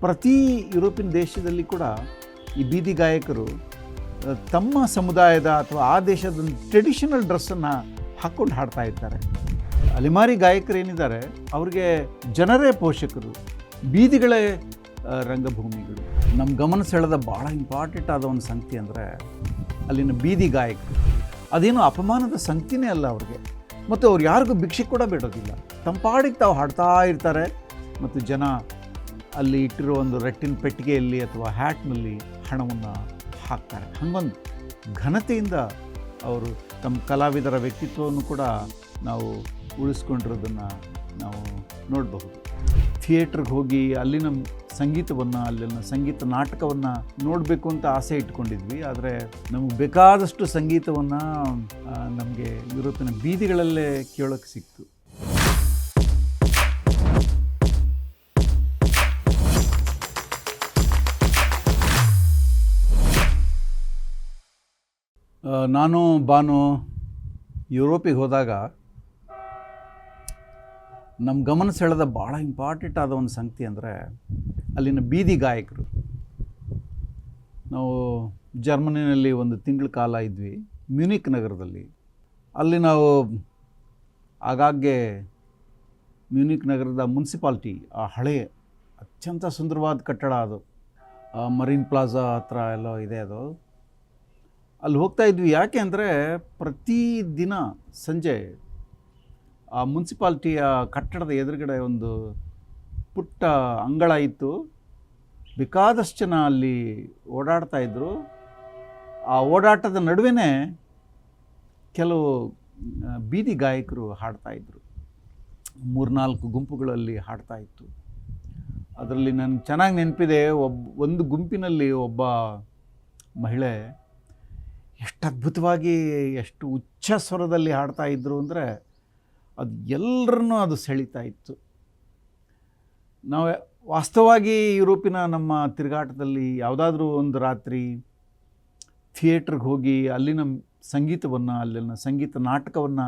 ಪ್ರತಿ ಯುರೋಪಿಯನ್ ದೇಶದಲ್ಲಿ ಕೂಡ ಈ ಬೀದಿ ಗಾಯಕರು ತಮ್ಮ ಸಮುದಾಯದ ಅಥವಾ ಆ ದೇಶದ ಟ್ರೆಡಿಷನಲ್ ಡ್ರೆಸ್ಸನ್ನು ಹಾಕ್ಕೊಂಡು ಹಾಡ್ತಾ ಇರ್ತಾರೆ. ಅಲೆಮಾರಿ ಗಾಯಕರೇನಿದ್ದಾರೆ ಅವ್ರಿಗೆ ಜನರೇ ಪೋಷಕರು, ಬೀದಿಗಳೇ ರಂಗಭೂಮಿಗಳು. ನಮ್ಮ ಗಮನ ಸೆಳೆದ ಭಾಳ ಇಂಪಾರ್ಟೆಂಟ್ ಆದ ಒಂದು ಸಂಗತಿ ಅಂದರೆ ಅಲ್ಲಿನ ಬೀದಿ ಗಾಯಕರು. ಅದೇನು ಅಪಮಾನದ ಸಂಗತಿನೇ ಅಲ್ಲ ಅವ್ರಿಗೆ, ಮತ್ತು ಅವ್ರು ಯಾರಿಗೂ ಭಿಕ್ಷೆ ಕೂಡ ಬಿಡೋದಿಲ್ಲ. ತಮ್ಮ ಪಾಡಿಗೆ ತಾವು ಹಾಡ್ತಾ ಇರ್ತಾರೆ ಮತ್ತು ಜನ ಅಲ್ಲಿ ಇಟ್ಟಿರೋ ಒಂದು ರಟ್ಟಿನ ಪೆಟ್ಟಿಗೆಯಲ್ಲಿ ಅಥವಾ ಹ್ಯಾಟ್ನಲ್ಲಿ ಹಣವನ್ನು ಹಾಕ್ತಾರೆ. ಹಾಗೊಂದು ಘನತೆಯಿಂದ ಅವರು ತಮ್ಮ ಕಲಾವಿದರ ವ್ಯಕ್ತಿತ್ವವನ್ನು ಕೂಡ ನಾವು ಉಳಿಸ್ಕೊಂಡಿರೋದನ್ನು ನಾವು ನೋಡಬಹುದು. ಥಿಯೇಟ್ರಿಗೆ ಹೋಗಿ ಅಲ್ಲಿನ ಸಂಗೀತವನ್ನು, ಅಲ್ಲಿನ ಸಂಗೀತ ನಾಟಕವನ್ನು ನೋಡಬೇಕು ಅಂತ ಆಸೆ ಇಟ್ಕೊಂಡಿದ್ವಿ. ಆದರೆ ನಮಗೆ ಬೇಕಾದಷ್ಟು ಸಂಗೀತವನ್ನು ನಮಗೆ ಯುರೋಪಿನ ಬೀದಿಗಳಲ್ಲೇ ಕೇಳೋಕ್ಕೆ ಸಿಕ್ತು. ನಾನು ಬಾನು ಯುರೋಪಿಗೆ ಹೋದಾಗ ನಮ್ಮ ಗಮನ ಸೆಳೆದ ಭಾಳ ಇಂಪಾರ್ಟೆಂಟ್ ಆದ ಒಂದು ಸಂಗತಿ ಅಂದರೆ ಅಲ್ಲಿನ ಬೀದಿ ಗಾಯಕರು. ನಾವು ಜರ್ಮನಿನಲ್ಲಿ ಒಂದು ತಿಂಗಳ ಕಾಲ ಇದ್ವಿ, ಮ್ಯೂನಿಕ್ ನಗರದಲ್ಲಿ. ಅಲ್ಲಿ ನಾವು ಆಗಾಗ್ಗೆ ಮ್ಯೂನಿಕ್ ನಗರದ ಮುನ್ಸಿಪಾಲ್ಟಿ, ಆ ಹಳೆಯ ಅತ್ಯಂತ ಸುಂದರವಾದ ಕಟ್ಟಡ, ಅದು ಮರೀನ್ ಪ್ಲಾಜಾ ಹತ್ರ ಎಲ್ಲೋ ಇದೆ ಅದು. ಅಲ್ಲಿ ಹೋಗ್ತಾ ಇದ್ವಿ. ಯಾಕೆ ಅಂದರೆ ಪ್ರತಿದಿನ ಸಂಜೆ ಆ ಮುನ್ಸಿಪಾಲ್ಟಿಯ ಕಟ್ಟಡದ ಎದುರುಗಡೆ ಒಂದು ಪುಟ್ಟ ಅಂಗಳ ಇತ್ತು. ಬೇಕಾದಷ್ಟು ಜನ ಅಲ್ಲಿ ಓಡಾಡ್ತಾಯಿದ್ರು. ಆ ಓಡಾಟದ ನಡುವೆ ಕೆಲವು ಬೀದಿ ಗಾಯಕರು ಹಾಡ್ತಾಯಿದ್ರು. 3-4 ಗುಂಪುಗಳಲ್ಲಿ ಹಾಡ್ತಾಯಿತ್ತು. ಅದರಲ್ಲಿ ನನಗೆ ಚೆನ್ನಾಗಿ ನೆನಪಿದೆ, ಒಂದು ಗುಂಪಿನಲ್ಲಿ ಒಬ್ಬ ಮಹಿಳೆ ಎಷ್ಟು ಅದ್ಭುತವಾಗಿ, ಎಷ್ಟು ಉಚ್ಚ ಸ್ವರದಲ್ಲಿ ಹಾಡ್ತಾಯಿದ್ರು ಅಂದರೆ ಅದು ಎಲ್ಲರನ್ನೂ ಅದು ಸೆಳೀತಾ ಇತ್ತು. ನಾವು ವಾಸ್ತವವಾಗಿ ಯುರೋಪಿನ ನಮ್ಮ ತಿರುಗಾಟದಲ್ಲಿ ಯಾವುದಾದ್ರೂ ಒಂದು ರಾತ್ರಿ ಥಿಯೇಟ್ರಿಗೆ ಹೋಗಿ ಅಲ್ಲಿನ ಸಂಗೀತವನ್ನು, ಅಲ್ಲಿನ ಸಂಗೀತ ನಾಟಕವನ್ನು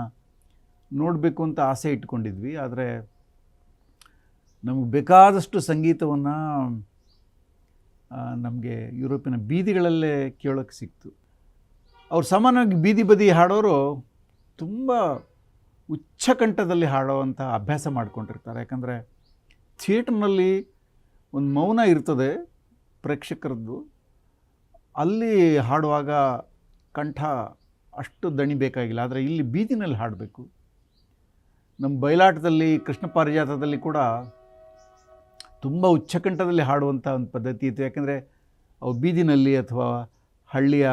ನೋಡಬೇಕು ಅಂತ ಆಸೆ ಇಟ್ಕೊಂಡಿದ್ವಿ. ಆದರೆ ನಮಗೆ ಬೇಕಾದಷ್ಟು ಸಂಗೀತವನ್ನು ನಮಗೆ ಯುರೋಪಿನ ಬೀದಿಗಳಲ್ಲೇ ಕೇಳೋಕ್ಕೆ ಸಿಕ್ತು. ಅವ್ರು ಸಾಮಾನ್ಯವಾಗಿ ಬೀದಿ ಬದಿ ಹಾಡೋರು ತುಂಬ ಉಚ್ಚಕಂಠದಲ್ಲಿ ಹಾಡೋವಂಥ ಅಭ್ಯಾಸ ಮಾಡ್ಕೊಂಡಿರ್ತಾರೆ. ಯಾಕಂದರೆ ಥಿಯೇಟ್ರ್ನಲ್ಲಿ ಒಂದು ಮೌನ ಇರ್ತದೆ ಪ್ರೇಕ್ಷಕರದ್ದು. ಅಲ್ಲಿ ಹಾಡುವಾಗ ಕಂಠ ಅಷ್ಟು ದಣಿ ಬೇಕಾಗಿಲ್ಲ. ಆದರೆ ಇಲ್ಲಿ ಬೀದಿನಲ್ಲಿ ಹಾಡಬೇಕು. ನಮ್ಮ ಬಯಲಾಟದಲ್ಲಿ, ಕೃಷ್ಣ ಪಾರಿಜಾತದಲ್ಲಿ ಕೂಡ ತುಂಬ ಉಚ್ಚಕಂಠದಲ್ಲಿ ಹಾಡುವಂಥ ಒಂದು ಪದ್ಧತಿ ಇತ್ತು. ಯಾಕೆಂದರೆ ಅವು ಬೀದಿನಲ್ಲಿ ಅಥವಾ ಹಳ್ಳಿಯ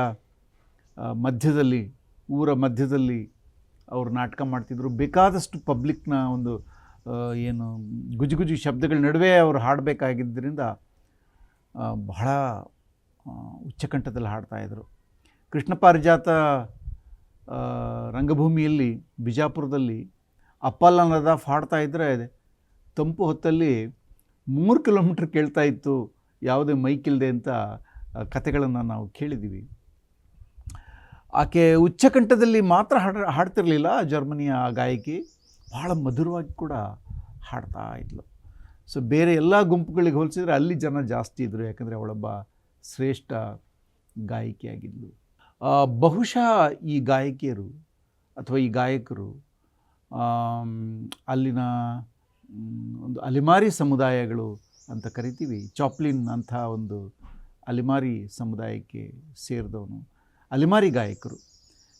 ಮಧ್ಯದಲ್ಲಿ, ಊರ ಮಧ್ಯದಲ್ಲಿ ಅವರು ನಾಟಕ ಮಾಡ್ತಿದ್ರು. ಬೇಕಾದಷ್ಟು ಪಬ್ಲಿಕ್ನ ಒಂದು ಏನು ಗುಜುಗುಜು ಶಬ್ದಗಳ ನಡುವೆ ಅವರು ಹಾಡಬೇಕಾಗಿದ್ದರಿಂದ ಬಹಳ ಉಚ್ಚಕಂಠದಲ್ಲಿ ಹಾಡ್ತಾಯಿದ್ರು. ಕೃಷ್ಣ ಪಾರಿಜಾತ ರಂಗಭೂಮಿಯಲ್ಲಿ ಬಿಜಾಪುರದಲ್ಲಿ ಅಪ್ಪಲ್ಲನದ ಹಾಡ್ತಾಯಿದ್ರೆ ತಂಪು ಹೊತ್ತಲ್ಲಿ 3 ಕಿಲೋಮೀಟ್ರ್ ಕೇಳ್ತಾ ಇತ್ತು, ಯಾವುದೇ ಮೈಕಿಲ್ಲದೆ ಅಂತ ಕಥೆಗಳನ್ನು ನಾವು ಕೇಳಿದ್ದೀವಿ. ಆಕೆ ಉಚ್ಚಕಂಠದಲ್ಲಿ ಮಾತ್ರ ಹಾಡ್ತಿರಲಿಲ್ಲ. ಜರ್ಮನಿಯ ಗಾಯಕಿ ಭಾಳ ಮಧುರವಾಗಿ ಕೂಡ ಹಾಡ್ತಾ ಇದ್ಲು. ಸೊ ಬೇರೆ ಎಲ್ಲ ಗುಂಪುಗಳಿಗೆ ಹೋಲಿಸಿದರೆ ಅಲ್ಲಿ ಜನ ಜಾಸ್ತಿ ಇದ್ದರು, ಯಾಕಂದರೆ ಅವಳೊಬ್ಬ ಶ್ರೇಷ್ಠ ಗಾಯಕಿಯಾಗಿದ್ಲು. ಬಹುಶಃ ಈ ಗಾಯಕಿಯರು ಅಥವಾ ಈ ಗಾಯಕರು ಅಲ್ಲಿನ ಒಂದು ಅಲೆಮಾರಿ ಸಮುದಾಯಗಳು ಅಂತ ಕರಿತೀವಿ, ಚಾಪ್ಲಿನ್ ಅಂಥ ಒಂದು ಅಲೆಮಾರಿ ಸಮುದಾಯಕ್ಕೆ ಸೇರಿದವನು. ಅಲೆಮಾರಿ ಗಾಯಕರು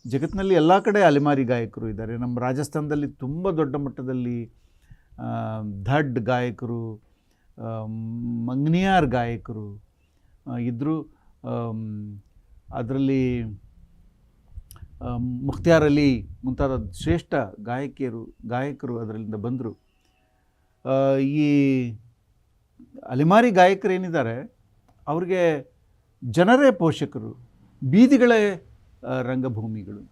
ಜಗತ್ತಿನಲ್ಲಿ ಎಲ್ಲ ಕಡೆ ಅಲೆಮಾರಿ ಗಾಯಕರು ಇದ್ದಾರೆ. ನಮ್ಮ ರಾಜಸ್ಥಾನದಲ್ಲಿ ತುಂಬ ದೊಡ್ಡ ಮಟ್ಟದಲ್ಲಿ ಧಡ್ ಗಾಯಕರು, ಮಂಗ್ನಿಯಾರ್ ಗಾಯಕರು ಇದ್ದರು. ಅದರಲ್ಲಿ ಮುಖ್ತಿಯಾರ್ ಅಲಿ ಮುಂತಾದ ಶ್ರೇಷ್ಠ ಗಾಯಕರು ಅದರಿಂದ ಬಂದರು. ಈ ಅಲೆಮಾರಿ ಗಾಯಕರೇನಿದ್ದಾರೆ ಅವ್ರಿಗೆ ಜನರೇ ಪೋಷಕರು, ಬೀದಿಗಳೇ ರಂಗಭೂಮಿಗಳು.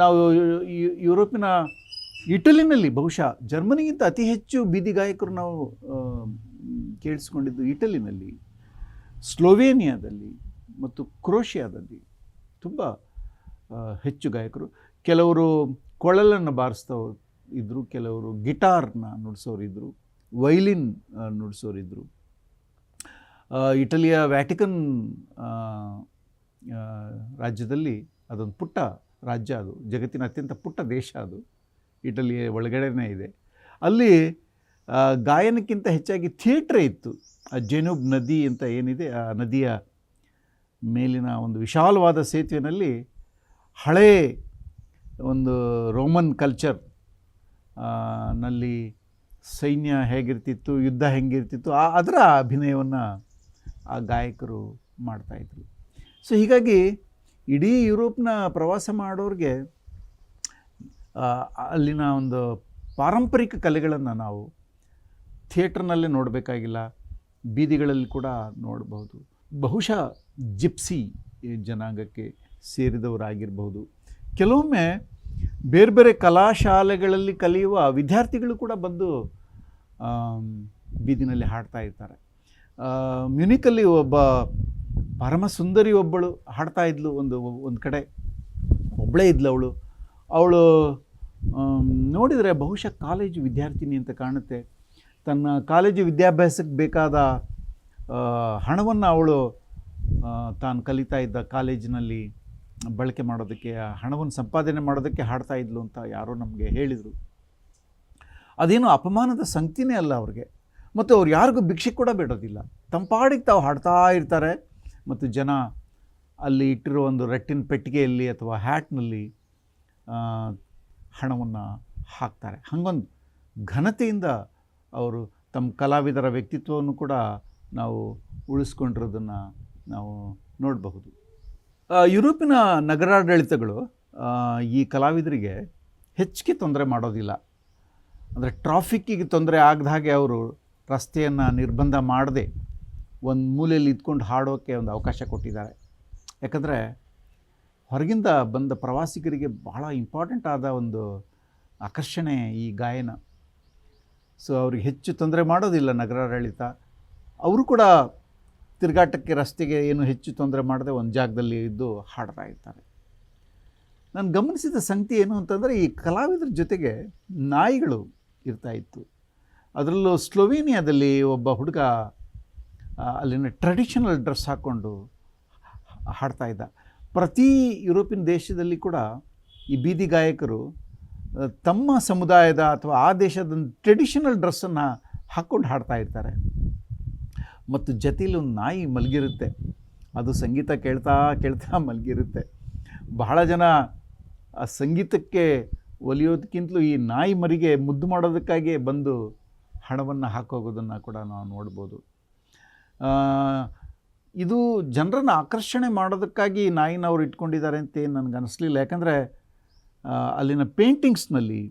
ನಾವು ಯುರೋಪಿನ ಇಟಲಿನಲ್ಲಿ, ಬಹುಶಃ ಜರ್ಮನಿಗಿಂತ ಅತಿ ಹೆಚ್ಚು ಬೀದಿ ಗಾಯಕರು ನಾವು ಕೇಳಿಸ್ಕೊಂಡಿದ್ದು ಇಟಲಿನಲ್ಲಿ, ಸ್ಲೋವೇನಿಯಾದಲ್ಲಿ ಮತ್ತು ಕ್ರೊಷಿಯಾದಲ್ಲಿ ತುಂಬ ಹೆಚ್ಚು ಗಾಯಕರು. ಕೆಲವರು ಕೊಳಲನ್ನು ಬಾರಿಸ್ತವ್ರು ಇದ್ದರು, ಕೆಲವರು ಗಿಟಾರ್ನ ನುಡಿಸೋರು ಇದ್ದರು, ವೈಲಿನ್ ನುಡಿಸೋರಿದ್ದರು. ಇಟಲಿಯ ವ್ಯಾಟಿಕನ್ ರಾಜ್ಯದಲ್ಲಿ ಅದೊಂದು ಪುಟ್ಟ ರಾಜ್ಯ, ಅದು ಜಗತ್ತಿನ ಅತ್ಯಂತ ಪುಟ್ಟ ದೇಶ, ಅದು ಇಟಲಿಯ ಒಳಗಡೆನೇ ಇದೆ. ಅಲ್ಲಿ ಗಾಯನಕ್ಕಿಂತ ಹೆಚ್ಚಾಗಿ ಥಿಯೇಟ್ರೇ ಇತ್ತು. ಆ ಜೆನೂಬ್ ನದಿ ಅಂತ ಏನಿದೆ, ಆ ನದಿಯ ಮೇಲಿನ ಒಂದು ವಿಶಾಲವಾದ ಸೇತುವೆಯಲ್ಲಿ ಹಳೇ ಒಂದು ರೋಮನ್ ಕಲ್ಚರ್ ನಲ್ಲಿ ಸೈನ್ಯ ಹೇಗಿರ್ತಿತ್ತು, ಯುದ್ಧ ಹೆಂಗಿರ್ತಿತ್ತು, ಅದರ ಅಭಿನಯವನ್ನು ಆ ಗಾಯಕರು ಮಾಡ್ತಾಯಿದ್ರು. ಸೊ ಹೀಗಾಗಿ ಇಡೀ ಯುರೋಪ್ನ ಪ್ರವಾಸ ಮಾಡೋರಿಗೆ ಅಲ್ಲಿನ ಒಂದು ಪಾರಂಪರಿಕ ಕಲೆಗಳನ್ನು ನಾವು ಥಿಯೇಟ್ರ್ನಲ್ಲೇ ನೋಡಬೇಕಾಗಿಲ್ಲ, ಬೀದಿಗಳಲ್ಲಿ ಕೂಡ ನೋಡಬಹುದು. ಬಹುಶಃ ಜಿಪ್ಸಿ ಜನಾಂಗಕ್ಕೆ ಸೇರಿದವರಾಗಿರ್ಬೋದು. ಕೆಲವೊಮ್ಮೆ ಬೇರೆ ಬೇರೆ ಕಲಾಶಾಲೆಗಳಲ್ಲಿ ಕಲಿಯುವ ವಿದ್ಯಾರ್ಥಿಗಳು ಕೂಡ ಬಂದು ಬೀದಿನಲ್ಲಿ ಹಾಡ್ತಾ ಇರ್ತಾರೆ. ಮ್ಯೂನಿಕಲ್ಲಿ ಒಬ್ಬ ಪರಮ ಸುಂದರಿ ಒಬ್ಬಳು ಹಾಡ್ತಾ ಇದ್ಲು. ಒಂದು ಕಡೆ ಒಬ್ಬಳೇ ಇದ್ಲು. ಅವಳು ನೋಡಿದರೆ ಬಹುಶಃ ಕಾಲೇಜು ವಿದ್ಯಾರ್ಥಿನಿ ಅಂತ ಕಾಣುತ್ತೆ. ತನ್ನ ಕಾಲೇಜು ವಿದ್ಯಾಭ್ಯಾಸಕ್ಕೆ ಬೇಕಾದ ಹಣವನ್ನು ಅವಳು ತಾನು ಕಲಿತಾ ಇದ್ದ ಕಾಲೇಜಿನಲ್ಲಿ ಬಳಕೆ ಮಾಡೋದಕ್ಕೆ, ಹಣವನ್ನು ಸಂಪಾದನೆ ಮಾಡೋದಕ್ಕೆ ಹಾಡ್ತಾ ಇದ್ಲು ಅಂತ ಯಾರೋ ನಮಗೆ ಹೇಳಿದರು. ಅದೇನು ಅಪಮಾನದ ಸಂಗತಿನೇ ಅಲ್ಲ ಅವ್ರಿಗೆ. ಮತ್ತು ಅವ್ರು ಯಾರಿಗೂ ಭಿಕ್ಷೆ ಕೂಡ ಬೇಡೋದಿಲ್ಲ, ತಂಪಾಡಿಗೆ ತಾವು ಹಾಡ್ತಾ ಇರ್ತಾರೆ. ಮತ್ತು ಜನ ಅಲ್ಲಿ ಇಟ್ಟಿರೋ ಒಂದು ರಟ್ಟಿನ ಪೆಟ್ಟಿಗೆಯಲ್ಲಿ ಅಥವಾ ಹ್ಯಾಟ್ನಲ್ಲಿ ಹಣವನ್ನು ಹಾಕ್ತಾರೆ. ಹಾಗೊಂದು ಘನತೆಯಿಂದ ಅವರು ತಮ್ಮ ಕಲಾವಿದರ ವ್ಯಕ್ತಿತ್ವವನ್ನು ಕೂಡ ನಾವು ಉಳಿಸ್ಕೊಂಡಿರೋದನ್ನು ನಾವು ನೋಡಬಹುದು. ಯುರೋಪಿನ ನಗರಾಡಳಿತಗಳು ಈ ಕಲಾವಿದರಿಗೆ ಹೆಚ್ಚಿಗೆ ತೊಂದರೆ ಮಾಡೋದಿಲ್ಲ. ಅಂದರೆ ಟ್ರಾಫಿಕ್ಕಿಗೆ ತೊಂದರೆ ಆಗದ ಹಾಗೆ ಅವರು ರಸ್ತೆಯನ್ನು ನಿರ್ಬಂಧ ಮಾಡದೆ ಒಂದು ಮೂಲೆಯಲ್ಲಿ ಇದ್ಕೊಂಡು ಹಾಡೋಕ್ಕೆ ಒಂದು ಅವಕಾಶ ಕೊಟ್ಟಿದ್ದಾರೆ. ಯಾಕಂದರೆ ಹೊರಗಿಂದ ಬಂದ ಪ್ರವಾಸಿಗರಿಗೆ ಬಹಳ ಇಂಪಾರ್ಟೆಂಟ್ ಆದ ಒಂದು ಆಕರ್ಷಣೆ ಈ ಗಾಯನ. ಸೊ ಅವ್ರಿಗೆ ಹೆಚ್ಚು ತೊಂದರೆ ಮಾಡೋದಿಲ್ಲ ನಗರಾಡಳಿತ. ಅವರು ಕೂಡ ತಿರುಗಾಟಕ್ಕೆ, ರಸ್ತೆಗೆ ಏನು ಹೆಚ್ಚು ತೊಂದರೆ ಮಾಡದೆ ಒಂದು ಜಾಗದಲ್ಲಿ ಇದ್ದು ಹಾಡ್ತಾ ಇರ್ತಾರೆ. ನಾನು ಗಮನಿಸಿದ ಸಂಗತಿ ಏನು ಅಂತಂದರೆ, ಈ ಕಲಾವಿದರ ಜೊತೆಗೆ ನಾಯಿಗಳು ಇರ್ತಾಯಿತ್ತು. ಅದರಲ್ಲೂ ಸ್ಲೋವೇನಿಯಾದಲ್ಲಿ ಒಬ್ಬ ಹುಡುಗ ಅಲ್ಲಿನ ಟ್ರೆಡಿಷನಲ್ ಡ್ರೆಸ್ ಹಾಕ್ಕೊಂಡು ಹಾಡ್ತಾ ಇದ್ದ. ಪ್ರತಿ ಯುರೋಪಿಯನ್ ದೇಶದಲ್ಲಿ ಕೂಡ ಈ ಬೀದಿ ಗಾಯಕರು ತಮ್ಮ ಸಮುದಾಯದ ಅಥವಾ ಆ ದೇಶದ ಟ್ರೆಡಿಷನಲ್ ಡ್ರೆಸ್ಸನ್ನು ಹಾಕ್ಕೊಂಡು ಹಾಡ್ತಾ ಇರ್ತಾರೆ. ಮತ್ತು ಜೊತೆಯಲ್ಲಿ ಒಂದು ನಾಯಿ ಮಲಗಿರುತ್ತೆ, ಅದು ಸಂಗೀತ ಕೇಳ್ತಾ ಕೇಳ್ತಾ ಮಲಗಿರುತ್ತೆ. ಬಹಳ ಜನ ಆ ಸಂಗೀತಕ್ಕೆ ಒಲಿಯೋದಕ್ಕಿಂತಲೂ ಈ ನಾಯಿ ಮರಿಗೆ ಮುದ್ದು ಮಾಡೋದಕ್ಕಾಗಿಯೇ ಬಂದು ಹಣವನ್ನು ಹಾಕೋಗೋದನ್ನು ಕೂಡ ನಾವು ನೋಡ್ಬೋದು. ಇದು ಜನರನ್ನು ಆಕರ್ಷಣೆ ಮಾಡೋದಕ್ಕಾಗಿ ನಾಯಿನ ಅವ್ರು ಇಟ್ಕೊಂಡಿದ್ದಾರೆ ಅಂತ ಏನು ನನಗೆ ಅನ್ನಿಸ್ಲಿಲ್ಲ. ಯಾಕಂದರೆ ಅಲ್ಲಿನ ಪೇಂಟಿಂಗ್ಸ್ನಲ್ಲಿ,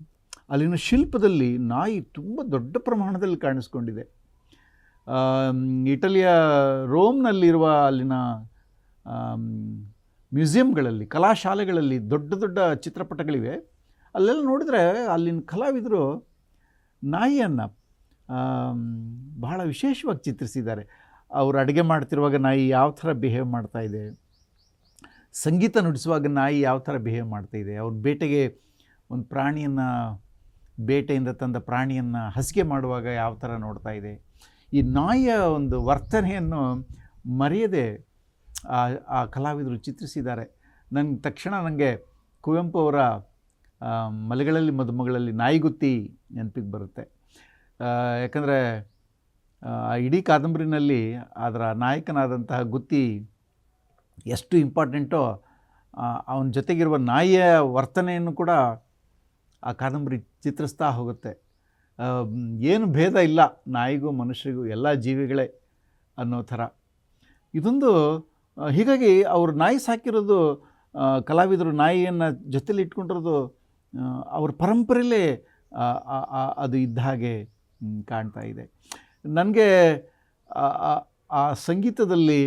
ಅಲ್ಲಿನ ಶಿಲ್ಪದಲ್ಲಿ ನಾಯಿ ತುಂಬ ದೊಡ್ಡ ಪ್ರಮಾಣದಲ್ಲಿ ಕಾಣಿಸ್ಕೊಂಡಿದೆ. ಇಟಲಿಯ ರೋಮ್ನಲ್ಲಿರುವ ಅಲ್ಲಿನ ಮ್ಯೂಸಿಯಂಗಳಲ್ಲಿ, ಕಲಾಶಾಲೆಗಳಲ್ಲಿ ದೊಡ್ಡ ದೊಡ್ಡ ಚಿತ್ರಪಟಗಳಿವೆ. ಅಲ್ಲೆಲ್ಲ ನೋಡಿದರೆ ಅಲ್ಲಿನ ಕಲಾವಿದರು ನಾಯಿಯನ್ನು ಬಹಳ ವಿಶೇಷವಾಗಿ ಚಿತ್ರಿಸಿದ್ದಾರೆ. ಅವರು ಅಡುಗೆ ಮಾಡ್ತಿರುವಾಗ ನಾಯಿ ಯಾವ ಥರ ಬಿಹೇವ್ ಮಾಡ್ತಾಯಿದೆ, ಸಂಗೀತ ನುಡಿಸುವಾಗ ನಾಯಿ ಯಾವ ಥರ ಬಿಹೇವ್ ಮಾಡ್ತಾಯಿದೆ, ಅವ್ರ ಬೇಟೆಗೆ ಒಂದು ಪ್ರಾಣಿಯನ್ನು, ಬೇಟೆಯಿಂದ ತಂದ ಪ್ರಾಣಿಯನ್ನು ಹಸಿಗೆ ಮಾಡುವಾಗ ಯಾವ ಥರ ನೋಡ್ತಾ ಇದೆ. ಈ ನಾಯಿಯ ಒಂದು ವರ್ತನೆಯನ್ನು ಮರೆಯದೆ ಆ ಕಲಾವಿದರು ಚಿತ್ರಿಸಿದ್ದಾರೆ. ತಕ್ಷಣ ನನಗೆ ಕುವೆಂಪು ಅವರ ಮಲೆಗಳಲ್ಲಿ ಮದುಮಗಳಲ್ಲಿ ನಾಯಿಗುತ್ತಿ ನೆನಪಿಗೆ ಬರುತ್ತೆ. ಯಾಕಂದರೆ ಇಡೀ ಕಾದಂಬರಿನಲ್ಲಿ ಅದರ ನಾಯಕನಾದಂತಹ ಗುತ್ತಿ ಎಷ್ಟು ಇಂಪಾರ್ಟೆಂಟೋ, ಅವನ ಜೊತೆಗಿರುವ ನಾಯಿಯ ವರ್ತನೆಯನ್ನು ಕೂಡ ಆ ಕಾದಂಬರಿ ಚಿತ್ರಿಸ್ತಾ ಹೋಗುತ್ತೆ. ಏನು ಭೇದ ಇಲ್ಲ, ನಾಯಿಗೂ ಮನುಷ್ಯರಿಗೂ ಎಲ್ಲ ಜೀವಿಗಳೇ ಅನ್ನೋ ಥರ ಇದೊಂದು. ಹೀಗಾಗಿ ಅವರು ನಾಯಿ ಸಾಕಿರೋದು, ಕಲಾವಿದರು ನಾಯಿಯನ್ನು ಜೊತೆಲಿ ಇಟ್ಕೊಂಡಿರೋದು ಅವ್ರ ಪರಂಪರೆಯಲ್ಲೇ ಅದು ಇದ್ದ ಹಾಗೆ ಕಾಣ್ತಾ ಇದೆ. ನನಗೆ ಆ ಸಂಗೀತದಲ್ಲಿ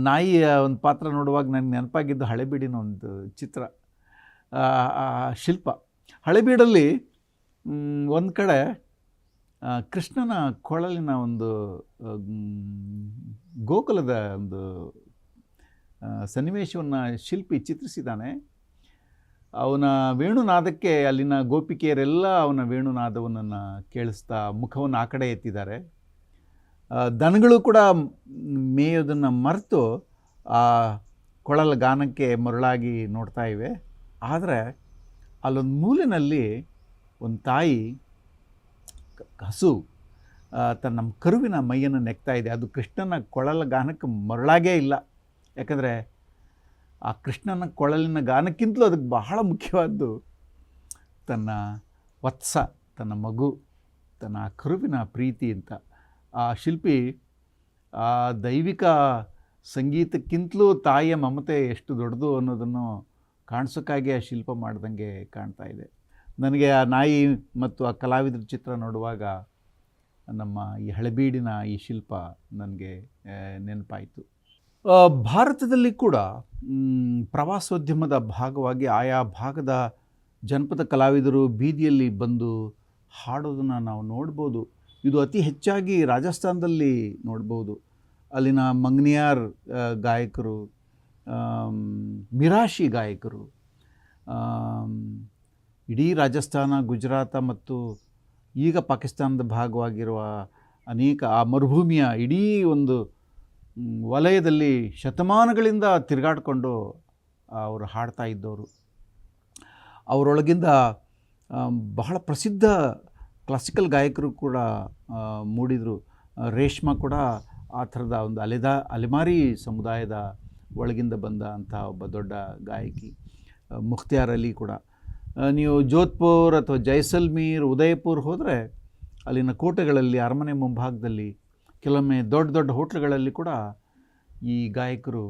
ನಾಯಿಯ ಒಂದು ಪಾತ್ರ ನೋಡುವಾಗ ನನಗೆ ನೆನಪಾಗಿದ್ದು ಹಳೆಬೀಡಿನ ಒಂದು ಚಿತ್ರ, ಶಿಲ್ಪ. ಹಳೆಬೀಡಲ್ಲಿ ಒಂದು ಕಡೆ ಕೃಷ್ಣನ ಕೊಳಲಿನ ಒಂದು ಗೋಕುಲದ ಒಂದು ಸನ್ನಿವೇಶವನ್ನು ಶಿಲ್ಪಿ ಚಿತ್ರಿಸಿದ್ದಾನೆ. ಅವನ ವೇಣುನಾದಕ್ಕೆ ಅಲ್ಲಿನ ಗೋಪಿಕೆಯರೆಲ್ಲ ಅವನ ವೇಣುನಾದವನ್ನು ಕೇಳಿಸ್ತಾ ಮುಖವನ್ನು ಆ ಕಡೆ ಎತ್ತಿದ್ದಾರೆ. ದನಗಳು ಕೂಡ ಮೇಯೋದನ್ನು ಮರೆತು ಆ ಕೊಳಲ ಗಾನಕ್ಕೆ ಮರಳಾಗಿ ನೋಡ್ತಾ ಇವೆ. ಆದರೆ ಅಲ್ಲೊಂದು ಮೂಲೆಯಲ್ಲಿ ಒಂದು ತಾಯಿ ಹಸು ತನ್ನ ಕರುವಿನ ಮೈಯನ್ನು ನೆಕ್ತಾ ಇದೆ. ಅದು ಕೃಷ್ಣನ ಕೊಳಲ ಗಾನಕ್ಕೆ ಮರಳಾಗೇ ಇಲ್ಲ. ಯಾಕಂದರೆ ಆ ಕೃಷ್ಣನ ಕೊಳಲಿನ ಗಾನಕ್ಕಿಂತಲೂ ಅದಕ್ಕೆ ಬಹಳ ಮುಖ್ಯವಾದ್ದು ತನ್ನ ವತ್ಸ, ತನ್ನ ಮಗು, ತನ್ನ ಕರುವಿನ ಪ್ರೀತಿ ಅಂತ. ಆ ಶಿಲ್ಪಿ ಆ ದೈವಿಕ ಸಂಗೀತಕ್ಕಿಂತಲೂ ತಾಯಿಯ ಮಮತೆ ಎಷ್ಟು ದೊಡ್ಡದು ಅನ್ನೋದನ್ನು ಕಾಣಿಸೋಕ್ಕಾಗಿ ಆ ಶಿಲ್ಪ ಮಾಡ್ದಂಗೆ ಕಾಣ್ತಾ ಇದೆ. ನನಗೆ ಆ ನಾಯಿ ಮತ್ತು ಆ ಕಲಾವಿದರ ಚಿತ್ರ ನೋಡುವಾಗ ನಮ್ಮ ಈ ಹಳೆಬೀಡಿನ ಈ ಶಿಲ್ಪ ನನಗೆ ನೆನಪಾಯಿತು. ಭಾರತದಲ್ಲಿ ಕೂಡ ಪ್ರವಾಸೋದ್ಯಮದ ಭಾಗವಾಗಿ ಆಯಾ ಭಾಗದ ಜನಪದ ಕಲಾವಿದರು ಬೀದಿಯಲ್ಲಿ ಬಂದು ಹಾಡೋದನ್ನು ನಾವು ನೋಡ್ಬೋದು. ಇದು ಅತಿ ಹೆಚ್ಚಾಗಿ ರಾಜಸ್ಥಾನದಲ್ಲಿ ನೋಡ್ಬೋದು. ಅಲ್ಲಿನ ಮಂಗ್ನಿಯಾರ್ ಗಾಯಕರು, ಮಿರಾಶಿ ಗಾಯಕರು ಇಡೀ ರಾಜಸ್ಥಾನ, ಗುಜರಾತ ಮತ್ತು ಈಗ ಪಾಕಿಸ್ತಾನದ ಭಾಗವಾಗಿರುವ ಅನೇಕ ಆ ಮರುಭೂಮಿಯ ಇಡೀ ಒಂದು ವಲಯದಲ್ಲಿ ಶತಮಾನಗಳಿಂದ ತಿರುಗಾಡಿಕೊಂಡು ಅವರು ಹಾಡ್ತಾ ಇದ್ದವರು. ಅವರೊಳಗಿಂದ ಬಹಳ ಪ್ರಸಿದ್ಧ ಕ್ಲಾಸಿಕಲ್ ಗಾಯಕರು ಕೂಡ ಮೂಡಿದರು. ರೇಷ್ಮಾ ಕೂಡ ಆ ಥರದ ಒಂದು ಅಲೆಮಾರಿ ಸಮುದಾಯದ ಒಳಗಿಂದ ಬಂದ ಅಂಥ ಒಬ್ಬ ದೊಡ್ಡ ಗಾಯಕಿ. ಮುಖ್ತಿಯಾರ್ ಅಲಿ ಕೂಡ. ನೀವು ಜೋಧ್ಪುರ್ ಅಥವಾ ಜೈಸಲ್ಮೀರ್, ಉದಯಪುರ್ ಹೋದರೆ ಅಲ್ಲಿನ ಕೋಟೆಗಳಲ್ಲಿ, ಅರಮನೆ ಮುಂಭಾಗದಲ್ಲಿ, ಕೆಲವೊಮ್ಮೆ ದೊಡ್ಡ ದೊಡ್ಡ ಹೋಟ್ಲುಗಳಲ್ಲಿ ಕೂಡ ಈ ಗಾಯಕರು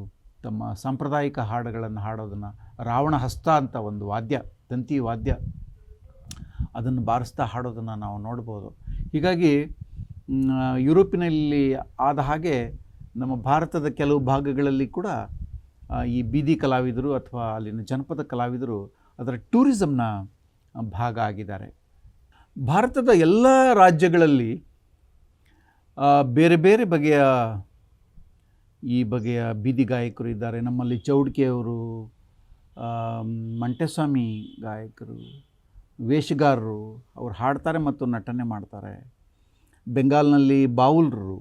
ತಮ್ಮ ಸಾಂಪ್ರದಾಯಿಕ ಹಾಡುಗಳನ್ನು ಹಾಡೋದನ್ನು, ರಾವಣ ಹಸ್ತ ಅಂತ ಒಂದು ವಾದ್ಯ, ತಂತಿ ವಾದ್ಯ, ಅದನ್ನು ಬಾರಿಸ್ತಾ ಹಾಡೋದನ್ನು ನಾವು ನೋಡ್ಬೋದು. ಹೀಗಾಗಿ ಯುರೋಪಿನಲ್ಲಿ ಆದ ಹಾಗೆ ನಮ್ಮ ಭಾರತದ ಕೆಲವು ಭಾಗಗಳಲ್ಲಿ ಕೂಡ ಈ ಬೀದಿ ಕಲಾವಿದರು ಅಥವಾ ಅಲ್ಲಿನ ಜನಪದ ಕಲಾವಿದರು ಅದರ ಟೂರಿಸಮ್ನ ಭಾಗ ಆಗಿದ್ದಾರೆ. ಭಾರತದ ಎಲ್ಲ ರಾಜ್ಯಗಳಲ್ಲಿ ಬೇರೆ ಬೇರೆ ಬಗೆಯ ಈ ಬಗೆಯ ಬೀದಿ ಗಾಯಕರು ಇದ್ದಾರೆ. ನಮ್ಮಲ್ಲಿ ಚೌಡ್ಕಿಯವರು, ಮಂಟೆಸ್ವಾಮಿ ಗಾಯಕರು, ವೇಷಗಾರರು, ಅವರು ಹಾಡ್ತಾರೆ ಮತ್ತು ನಟನೆ ಮಾಡ್ತಾರೆ. ಬೆಂಗಾಲ್ನಲ್ಲಿ ಬಾವುಲ್ರು,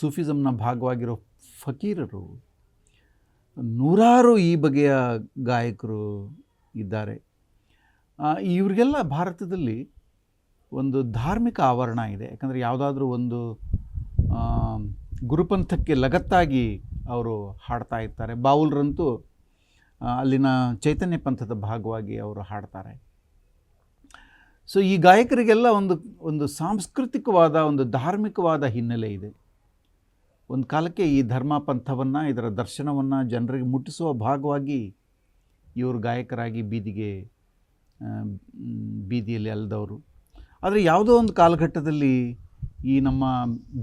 ಸೂಫಿಸಮ್ನ ಭಾಗವಾಗಿರೋ ಫಕೀರರು, ನೂರಾರು ಈ ಬಗೆಯ ಗಾಯಕರು ಇದ್ದಾರೆ. ಇವರಿಗೆಲ್ಲ ಭಾರತದಲ್ಲಿ ಒಂದು ಧಾರ್ಮಿಕ ಆವರಣ ಇದೆ. ಯಾಕಂದರೆ ಯಾವುದಾದ್ರೂ ಒಂದು ಗುರುಪಂಥಕ್ಕೆ ಲಗತ್ತಾಗಿ ಅವರು ಹಾಡ್ತಾ ಇರ್ತಾರೆ. ಬಾವುಲ್ರಂತೂ ಅಲ್ಲಿನ ಚೈತನ್ಯ ಪಂಥದ ಭಾಗವಾಗಿ ಅವರು ಹಾಡ್ತಾರೆ. ಸೊ ಈ ಗಾಯಕರಿಗೆಲ್ಲ ಒಂದು ಸಾಂಸ್ಕೃತಿಕವಾದ, ಒಂದು ಧಾರ್ಮಿಕವಾದ ಹಿನ್ನೆಲೆ ಇದೆ. ಒಂದು ಕಾಲಕ್ಕೆ ಈ ಧರ್ಮ ಪಂಥವನ್ನು, ಇದರ ದರ್ಶನವನ್ನು ಜನರಿಗೆ ಮುಟ್ಟಿಸುವ ಭಾಗವಾಗಿ ಇವರು ಗಾಯಕರಾಗಿ ಬೀದಿಯಲ್ಲಿ ಅಲೆದವರು. ಆದರೆ ಯಾವುದೋ ಒಂದು ಕಾಲಘಟ್ಟದಲ್ಲಿ ಈ ನಮ್ಮ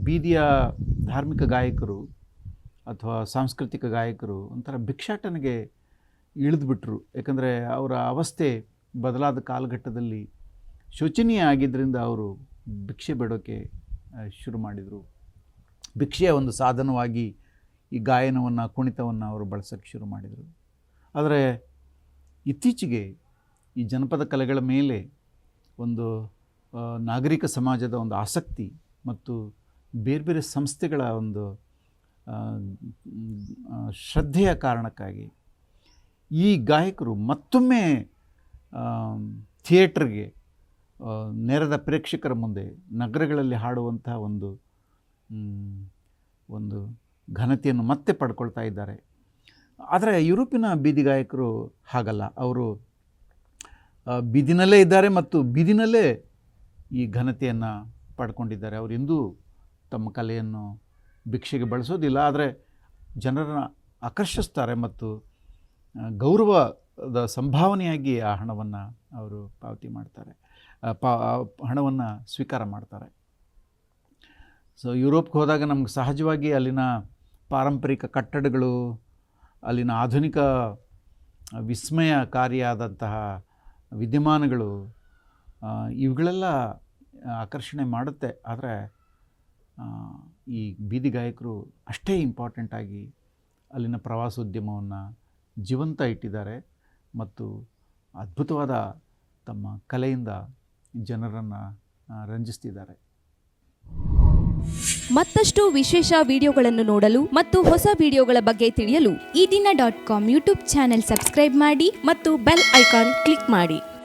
ಬೀದಿಯ ಧಾರ್ಮಿಕ ಗಾಯಕರು ಅಥವಾ ಸಾಂಸ್ಕೃತಿಕ ಗಾಯಕರು ಒಂಥರ ಭಿಕ್ಷಾಟನೆಗೆ ಇಳಿದುಬಿಟ್ರು. ಯಾಕಂದರೆ ಅವರ ಅವಸ್ಥೆ ಬದಲಾದ ಕಾಲಘಟ್ಟದಲ್ಲಿ ಶೋಚನೀಯ ಆಗಿದ್ದರಿಂದ ಅವರು ಭಿಕ್ಷೆ ಬೇಡೋಕ್ಕೆ ಶುರು ಮಾಡಿದರು. ಭಿಕ್ಷೆಯ ಒಂದು ಸಾಧನವಾಗಿ ಈ ಗಾಯನವನ್ನು, ಕುಣಿತವನ್ನು ಅವರು ಬಳಸೋಕ್ಕೆ ಶುರು ಮಾಡಿದರು. ಆದರೆ ಇತ್ತೀಚೆಗೆ ಈ ಜನಪದ ಕಲೆಗಳ ಮೇಲೆ ಒಂದು ನಾಗರಿಕ ಸಮಾಜದ ಒಂದು ಆಸಕ್ತಿ ಮತ್ತು ಬೇರೆ ಬೇರೆ ಸಂಸ್ಥೆಗಳ ಒಂದು ಶ್ರದ್ಧೆಯ ಕಾರಣಕ್ಕಾಗಿ ಈ ಗಾಯಕರು ಮತ್ತೊಮ್ಮೆ ಥಿಯೇಟ್ರಿಗೆ, ನೆರೆದ ಪ್ರೇಕ್ಷಕರ ಮುಂದೆ ನಗರಗಳಲ್ಲಿ ಹಾಡುವಂತಹ ಒಂದು ಘನತೆಯನ್ನು ಮತ್ತೆ ಪಡ್ಕೊಳ್ತಾ ಇದ್ದಾರೆ. ಆದರೆ ಯುರೋಪಿನ ಬೀದಿ ಗಾಯಕರು ಹಾಗಲ್ಲ. ಅವರು ಬೀದಿನಲ್ಲೇ ಇದ್ದಾರೆ ಮತ್ತು ಬೀದಿನಲ್ಲೇ ಈ ಘನತೆಯನ್ನು ಪಡ್ಕೊಂಡಿದ್ದಾರೆ. ಅವರು ಎಂದೂ ತಮ್ಮ ಕಲೆಯನ್ನು ಭಿಕ್ಷೆಗೆ ಬಳಸೋದಿಲ್ಲ. ಆದರೆ ಜನರನ್ನು ಆಕರ್ಷಿಸ್ತಾರೆ ಮತ್ತು ಗೌರವದ ಸಂಭಾವನೆಯಾಗಿ ಆ ಹಣವನ್ನು ಅವರು ಪಾವತಿ ಮಾಡ್ತಾರೆ, ಹಣವನ್ನು ಸ್ವೀಕಾರ ಮಾಡ್ತಾರೆ. ಸೊ ಯುರೋಪ್ಗೆ ಹೋದಾಗ ನಮ್ಗೆ ಸಹಜವಾಗಿ ಅಲ್ಲಿನ ಪಾರಂಪರಿಕ ಕಟ್ಟಡಗಳು, ಅಲ್ಲಿನ ಆಧುನಿಕ ವಿಸ್ಮಯಕಾರಿಯಾದಂತಹ ವಿದ್ಯಮಾನಗಳು, ಇವುಗಳೆಲ್ಲ ಆಕರ್ಷಣೆ ಮಾಡುತ್ತೆ. ಆದರೆ ಈ ಬೀದಿ ಗಾಯಕರು ಅಷ್ಟೇ ಇಂಪಾರ್ಟೆಂಟಾಗಿ ಅಲ್ಲಿನ ಪ್ರವಾಸೋದ್ಯಮವನ್ನು ಜೀವಂತ ಇಟ್ಟಿದ್ದಾರೆ. ಮತ್ತು ಅದ್ಭುತವಾದ ತಮ್ಮ ಕಲೆಯಿಂದ ಜನರನ್ನು ರಂಜಿಸ್ತಿದ್ದಾರೆ. ಮತ್ತಷ್ಟು ವಿಶೇಷ ವಿಡಿಯೋಗಳನ್ನು ನೋಡಲು ಮತ್ತು ಹೊಸ ವಿಡಿಯೋಗಳ ಬಗ್ಗೆ ತಿಳಿಯಲು EDina.com ಯೂಟ್ಯೂಬ್ ಚಾನೆಲ್ ಸಬ್ಸ್ಕ್ರೈಬ್ ಮಾಡಿ ಮತ್ತು ಬೆಲ್ ಐಕಾನ್ ಕ್ಲಿಕ್ ಮಾಡಿ.